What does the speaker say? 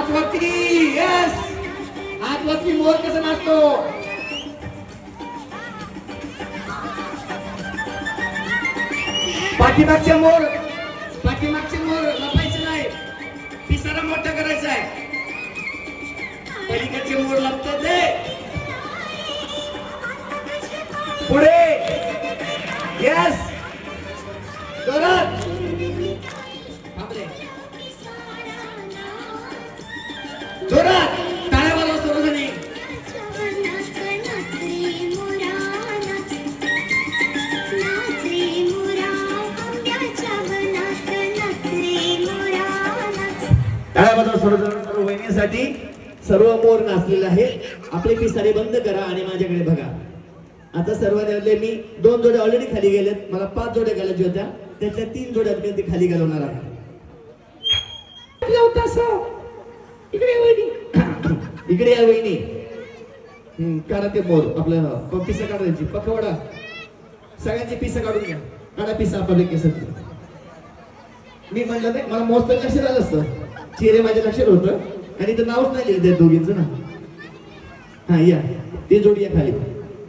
हात वरती. यस, हात वरती. मोर कसा नाचतो. पाठीमागचे मोर, पाठीमागचे मोर लपायचे नाही, पिसारा मोठा करायचा आहे. पलीकडचे मोर लपतात ते पुढे. यस, जोरात. थांबले. जोरात टाळ्या वाजवा सर्वजणी. टाळ्या वाजवा सर्वजण. सर्व वहिनीसाठी सर्व मोर नाचलेले आहे. आपले पिसारे बंद करा आणि माझ्याकडे बघा. आता सर्वांनी मी 2 जोड्या ऑलरेडी खाली गेलेत. मला 5 जोड्या घालायच्या होत्या, त्यातल्या 3 जोड्या मी ते खाली घालवणार आहे. इकडे वहिनी, इकडे या वहिनी. काढा ते मोर. आपलं पिसा काढायची. पखवाडा सगळ्यांची पिसा काढून घ्या. काढा पिसा आपल्या केसात. मी म्हणलं नाही, मला मोजतं लक्षात आलं असतं. चेहरे माझ्या लक्षात होतं आणि इथं नावच नाही लिहिलं त्या दोघींचं ना. हा या, ते जोडी या खाली.